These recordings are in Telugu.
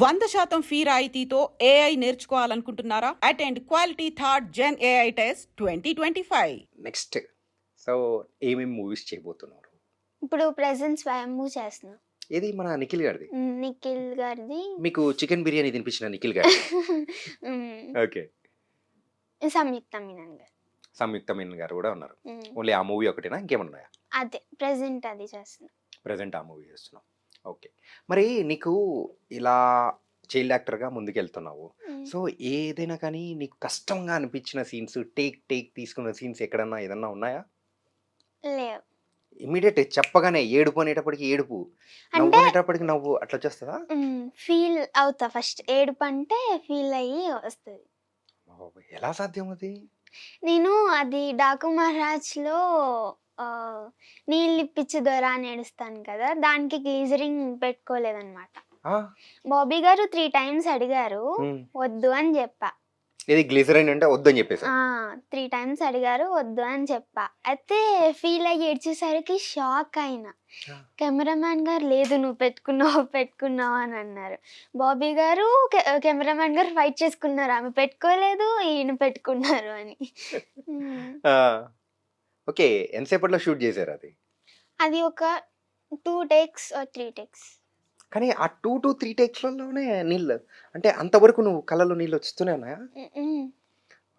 100% ఫీ రాయితీతో ఏఐ నేర్చుకోవాలనుకుంటున్నారా? Attend quality third gen AI test 2025. Next so ఏమేమి మూవీస్ చేయబోతున్నారు? ఇప్పుడు ప్రెజెంట్ స్వయంభూ చేస్తున్నా. ఏది మన నిఖిల్ గారిది? నిఖిల్ గారిది. మీకు చికెన్ బిర్యానీ తినిపించిన నిఖిల్ గారి? ఓకే. సంయుక్త మీనన్ గారు. సంయుక్త మీనన్ గారు కూడా ఉన్నారు. మ్మ్. ఓన్లీ ఆ మూవీ ఒకటేనా, ఇంకేమైనా ఉన్నాయా? అదే ప్రెజెంట్ అది చేస్తున్నా. ప్రజెంట్ ఆ మూవీ చేస్తున్నావు. ఓకే. మరి నీకు ఇలా చైల్డ్ యాక్టర్గా ముందుకెళ్తున్నావు. సో ఏదైనా కానీ నీకు కష్టంగా అనిపించిన సీన్స్, టేక్ తీసుకున్న సీన్స్ ఎక్కడన్నా ఏదన్నా ఉన్నాయా? లేవు. ఇమ్మీడియట్ చెప్పగానే ఏడుపు అనేటప్పటికి ఏడుపు, నవ్వు అంటే అనేటప్పటికి నవ్వు, అట్లా వచ్చేస్తుందా? ఫీల్ అవుతా. ఫస్ట్ ఏడుపు అంటే ఫీల్ అయ్యి వస్తుంది. ఎలా సాధ్యం అది? నేను అది డాకు మహారాజ్లో నీళ్ళు ఇప్పించి దొర అని ఏడుస్తాను కదా, దానికి గ్లీజరింగ్ పెట్టుకోలేదన్నమాట. ఆ? బాబీ గారు 3 times అడిగారు, ఉమ్. వద్దు అని చెప్పా. ఇది గ్లిజరైన్ అంటే వద్దని చెప్పేసా. 3 times అడిగారు, వద్దు అని చెప్పా. అయితే ఫీల్ అయ్యి ఏడ్చేసరికి షాక్ అయినా. కెమెరామ్యాన్ గారు లేదు నువ్వు పెట్టుకున్నావు అని అన్నారు. బాబీ గారు కెమెరామ్యాన్ గారు ఫైట్ చేసుకున్నారు, ఆమె పెట్టుకోలేదు ఈయన పెట్టుకున్నారు అని. ఓకే. ఎంతసేపట్లో షూట్ చేశారు అది? అది ఒక 2 takes or 3 takes. కానీ ఆ 2 to 3 టేక్స్లలోనే నీళ్ళు, అంటే అంతవరకు నువ్వు కళ్ళలో నీళ్ళు వస్తూనే ఉన్నాయా?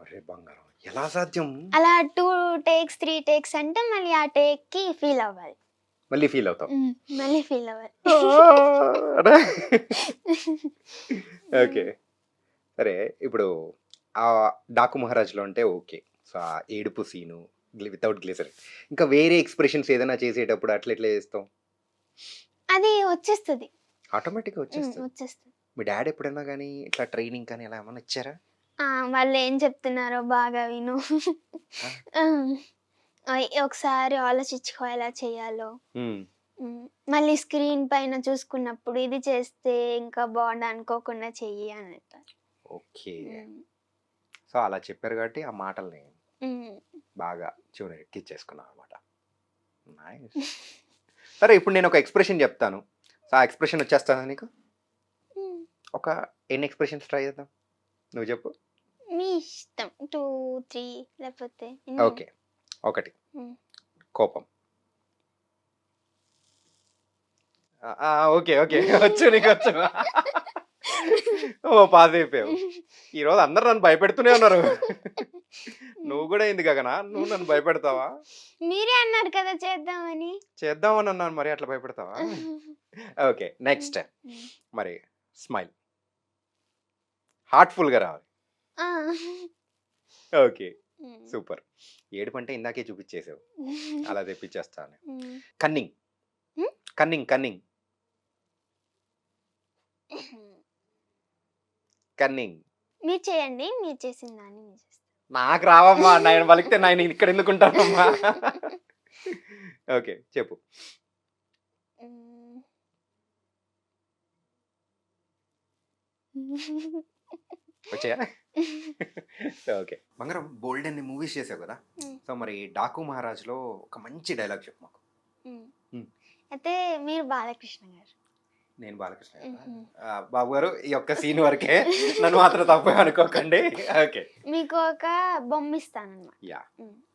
అరే బంగారం, ఎలా సాధ్యం? అలా 2 takes 3 takes అంటే మళ్ళీ ఆ టేక్ కి ఫీల్ అవ్వాలి. మళ్ళీ ఫీల్ అవుతావు? మళ్ళీ ఫీల్ అవ్వాలి. ఓకే. సరే, ఇప్పుడు ఆ డాకు మహారాజ్లో అంటే ఓకే. సో ఆ ఏడుపు సీను వితౌట్ గ్లిజర్, ఇంకా వేరే ఎక్స్ప్రెషన్స్ ఏదైనా చేసేటప్పుడు అట్లా ఎట్లా చేస్తావు? అది వచ్చేస్తుంది. ఆటోమేటిక్గా వచ్చేస్తుంది. వచ్చేస్తుంది. మీ డాడీ ఎప్పుడైనా కానీ ఇట్లా ట్రైనింగ్ కానీ అలా ఏమన్నా ఇచ్చారా? వాళ్ళు ఏం చెప్తున్నారో బాగా విను. ఒకసారి ఆలోచించుకో ఎలా చేయాలో. మళ్ళీ స్క్రీన్ పైన చూసుకున్నప్పుడు ఇది చేస్తే ఇంకా బాగుండు అనుకోకుండా చెయ్యి అని. ఓకే. సో అలా చెప్పారు కాబట్టి ఆ మాటల్ని బాగా చెవుని ఎక్కించేసుకున్నాను అనమాట. నైస్. సరే, ఇప్పుడు నేను ఒక ఎక్స్ప్రెషన్ చెప్తాను. సో ఆ ఎక్స్ప్రెషన్ వచ్చేస్తానా నీకు? ఒక ఎన్ని ఎక్స్ప్రెషన్స్ ట్రై చేద్దాం, నువ్వు చెప్పు. మీ ఇష్టం. 2 3 లేకపోతే ఓకే. ఒకటి కోపం. ఓకే ఓకే, వచ్చు నీకు వచ్చు. ఓ పాస్ అయిపోయావు. ఈరోజు అందరు నన్ను భయపెడుతూనే ఉన్నారు. నువ్వు కూడా ఏంది గగనా, నువ్వు నన్ను భయపెడతావా? మీరే అన్నారు కదా చేద్దామని. చేద్దామని అన్నాను, మరి అట్లా భయపెడతావా? ఓకే. నెక్స్ట్ మరి స్మైల్ హార్ట్ఫుల్గా రావాలి. Okay, super. ఏడుపు అంటే ఇందాకే చూపించేసావు, అలా తెప్పించేస్తాను. Cunning cunning cunning cunning. మీరు చేయండి, మీరు చేసిన దాన్ని మీరు చేస్తారు. నాకు రావమ్మా, నేను పలికితే నేను ఇక్కడ ఎందుకుంటానమ్మా. ఓకే, చెప్పు. వచ్చాయా? ఓకే. బంగారం, బోల్డ్ అన్ని మూవీస్ చేసావు కదా, సో మరి డాకు మహారాజ్లో ఒక మంచి డైలాగ్ చెప్పు మాకు. అయితే మీరు బాలకృష్ణ గారు. నేను బాలకృష్ణ గారా? బాబు గారు, ఈ ఒక్క సీన్ వరకే, నన్ను మాత్రం తప్పు అనుకోకండి. ఓకే. మీకు ఒక బొమ్మ ఇస్తానన్నమాట. యా.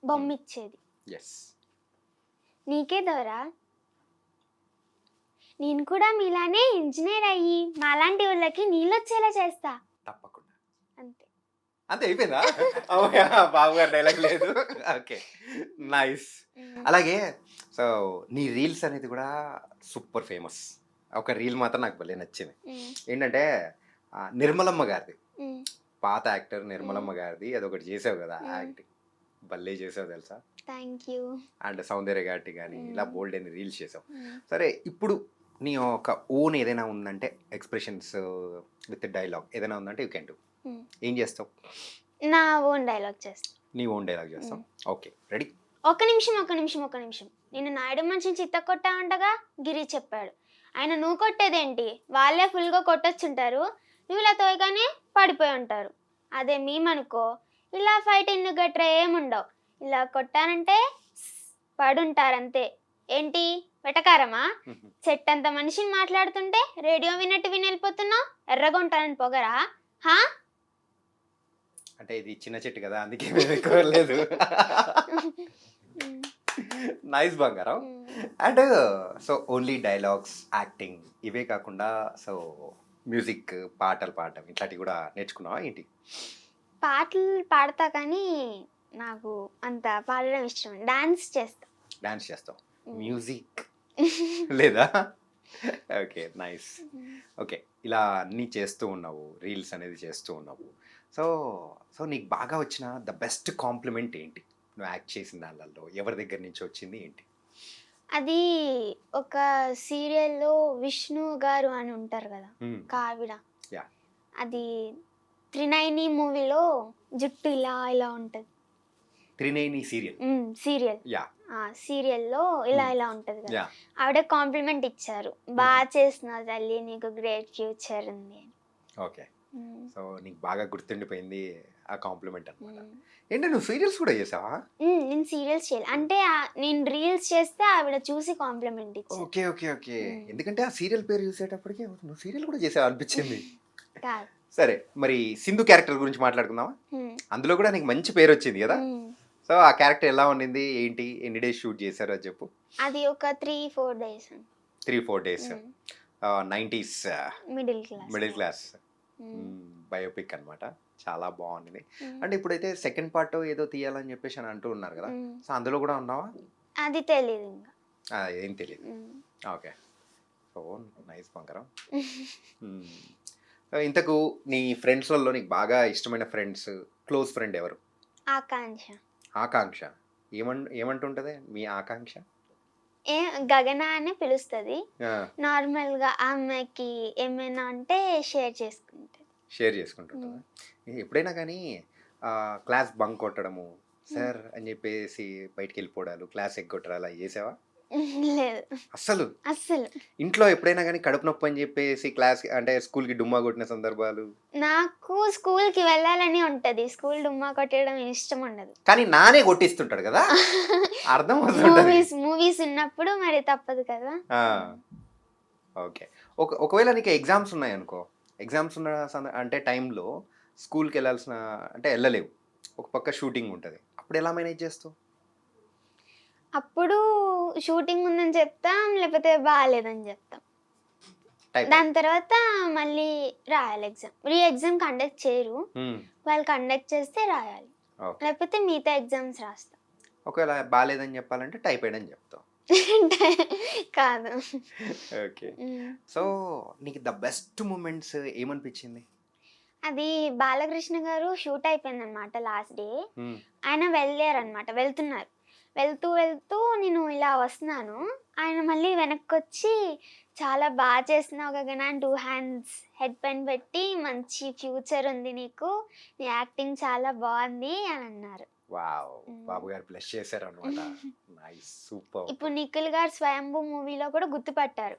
బొమ్మ ఇచ్చేది ఎస్. నీకే దొరా, నేను కూడా మీలానే ఇంజనీర్ అయ్యి మాలాంటి వాళ్ళకి నీళ్ళు వచ్చేలా చేస్తా. తప్పకుండా. అంతే. అంతే అయిపోయిందా? బాబు గారు డైలాగ్ లేదు. Okay, nice. అలాగే సో నీ రీల్స్ అనేది కూడా సూపర్ ఫేమస్. ఒక రీల్ మాత్రం నాకు భలే నచ్చింది. ఏంటంటే నిర్మలమ్మ గారిది, పాత యాక్టర్ నిర్మలమ్మ గారిది అదొకటి చేసావు కదా యాక్టింగ్, భలే చేసావు తెలుసా. Thank you. అండ్ సౌందర్య గారి కానీ ఇలా బోల్డ్ అని రీల్స్ చేసావు. సరే, ఇప్పుడు నీ ఒక ఓన్ ఏదైనా ఉందంటే ఎక్స్ప్రెషన్స్ విత్ డైలాగ్ ఏదైనా ఉందంటే యూ కెన్ డూ. ఏం చేస్తావు? నా ఓన్ డైలాగ్ చేస్తా. నీ ఓన్ డైలాగ్ చేస్తావు. Okay, ready? ఒక నిమిషం. నేను నాయుడు మనిషిని చిత్త కొట్టా అంటగా గిరి చెప్పాడు. ఆయన నువ్వు కొట్టేదేంటి, వాళ్ళే ఫుల్గా కొట్టొచ్చుంటారు, నువ్వు ఇలా తోయగానే పడిపోయి ఉంటారు. అదే మేమనుకో ఇలా ఫైటింగ్ గట్రా ఏముండవు, ఇలా కొట్టానంటే పడుంటారంతే. ఏంటి వెటకారమా? చెట్టు అంత మనిషిని మాట్లాడుతుంటే రేడియో విన్నట్టు విని వెళ్ళిపోతున్నావు. ఎర్రగొంటానని పొగరా? హా? అంటే ఇది చిన్న చెట్టు కదా, అందుకే మేము ఎక్కువ లేదు. నైస్ బంగారం. And so only dialogues, acting ఇవే కాకుండా సో మ్యూజిక్, పాటలు పాడటం ఇట్లాంటివి కూడా నేర్చుకున్నావా ఏంటి? పాటలు పాడతా కానీ నాకు అంత పాడడం ఇష్టం. డాన్స్ చేస్తా. డాన్స్ చేస్తావు, మ్యూజిక్ లేదా? Okay, nice. ఓకే, ఇలా అన్నీ చేస్తూ ఉన్నావు, రీల్స్ అనేది చేస్తూ ఉన్నావు. సో సో నీకు బాగా వచ్చిన ద బెస్ట్ కాంప్లిమెంట్ ఏంటి? నువ్వు యాక్ట్ చేసిన దానిలో ఎవరి దగ్గర నుంచి వచ్చింది ఏంటి? అది ఒక సీరియల్లో విష్ణు గారు అని ఉంటారు కదా, కావిడ. యా. అది త్రినైని మూవీలో జుట్టు ఇలా ఇలా ఉంటుంది. త్రినేని సీరియల్. సీరియల్. యా. సీరియల్లో ఇలా ఇలా ఉంటుంది కదా. యా. ఆవిడ కాంప్లిమెంట్ ఇచ్చారు, బాగా చేస్తున్నావు తల్లి, నీకు గ్రేట్ ఫ్యూచర్ ఉంది అని. ఓకే, సో నీకు బాగా గుర్తుండిపోయింది ఆ కాంప్లిమెంట్ అనమాట. ఏంటి నువ్వు సీరియల్స్ కూడా చేసావా? నేను సీరియల్స్ చేయాలి అంటే నేను రీల్స్ చేస్తే ఆవిడ చూసి కాంప్లిమెంట్ ఇచ్చారు. ఓకే ఓకే ఓకే, ఎందుకంటే ఆ సీరియల్ పేరు చూసేటప్పటికి నువ్వు సీరియల్ కూడా చేసావా అనిపించింది. కాదు. సరే, మరి సింధు క్యారెక్టర్ గురించి మాట్లాడుకుందామా? అందులో కూడా నీకు మంచి పేరు వచ్చింది కదా. సో ఆ క్యారెక్టర్ ఎలా ఉండింది ఏంటి, ఎన్ని డేస్ షూట్ చేశారో అది చెప్పు. అది ఒక 3-4 days. 3-4 days. 90s middle class biopic అన్నమాట. చాలా బాగుంది. అంటే ఇప్పుడైతే సెకండ్ పార్ట్ ఏదో తీయాలని చెప్పేసి అని అంటూ ఉన్నారు కదా, సో అందులో కూడా ఉన్నావా? అది తెలియదు ఇంకా. ఏం తెలియదు. ఓకే, సో నైస్ బంగారం. ఇంతకు నీ ఫ్రెండ్స్లలో నీకు బాగా ఇష్టమైన ఫ్రెండ్స్, క్లోజ్ ఫ్రెండ్ ఎవరు? ఆకాంక్ష. ఆకాంక్ష ఏమంటుంటది మీ ఆకాంక్ష? గగన అని పిలుస్తుంది. నార్మల్ గా ఆ అమ్మాయికి ఏమైనా అంటే షేర్ చేసుకుంటుంటా. ఎప్పుడైనా కానీ క్లాస్ బంక్ కొట్టడము, సార్ అని చెప్పేసి బయటికి వెళ్ళిపోవడాలు, క్లాస్ ఎగ్గొట్టడాలు అలా చేసావా? లేదు అస్సలు. ఇంట్లో ఎప్పుడైనా కానీ కడుపు నొప్పి అని చెప్పేసి క్లాస్ అంటే స్కూల్ కి డుమ్మా కొట్టిన సందర్భాలు? నాకు స్కూల్ కి వెళ్ళాలని ఉంటది, స్కూల్ డుమ్మా కొట్టడం ఇష్టం ఉండదు. కానీ నానే కొట్టిస్తుంటాడు కదా, అర్థం అవుతుంది. మూవీస్ ఉన్నప్పుడు మరి తప్పదు కదా. ఓకే, ఒకవేళ నీకు ఎగ్జామ్స్ ఉన్నాయి అనుకో, ఎగ్జామ్స్ ఉన్న అంటే టైంలో స్కూల్కి వెళ్ళాల్సిన అంటే వెళ్ళలేవు, ఒక పక్క షూటింగ్ ఉంటుంది, అప్పుడు ఎలా మేనేజ్ చేస్తావు? అప్పుడు షూటింగ్ ఉందని చెప్తాం, లేకపోతే బాగాలేదని చెప్తాం. దాని తర్వాత మళ్ళీ రాయాలి ఎగ్జామ్. ఎగ్జామ్ కండక్ట్ చేయరు, వాళ్ళు కండక్ట్ చేస్తే రాయాలి, లేకపోతే మిగతా ఎగ్జామ్స్ రాస్తాం. ఒకవేళ బాగాలేదని చెప్పాలంటే టైఫాయిడ్ అని చెప్తాం. కాదు. ఓకే, సో నీకు ద బెస్ట్ మూమెంట్స్ ఏమనిపించింది? అది బాలకృష్ణ గారు షూట్ అయిపోయింది అనమాట లాస్ట్ డే. ఆయన వెళ్తున్నారు. వెళ్తూ నేను ఇలా వస్తున్నాను, ఆయన మళ్ళీ వెనక్కి వచ్చి చాలా బాగా చేస్తున్నావు గగన, 2 hands హెడ్ పైన పెట్టి, మంచి ఫ్యూచర్ ఉంది నీకు, నీ యాక్టింగ్ చాలా బాగుంది అని అన్నారు. వావ్, బాబు గారు బ్లెస్ చేశారు అన్నమాట. Nice, super. ఇప్పుడు నిఖిల్ గారు స్వయంభూ మూవీలో కూడా గుర్తుపట్టారు.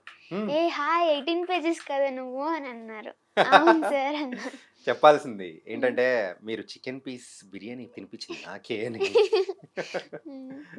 ఏ హాయ్ 18 pages కదా నువ్వు అని అన్నారు. అవును సార్ అన్నారు. చెప్పాల్సింది ఏంటంటే మీరు చికెన్ పీస్ బిర్యానీ తినిపించింది నాకే అని.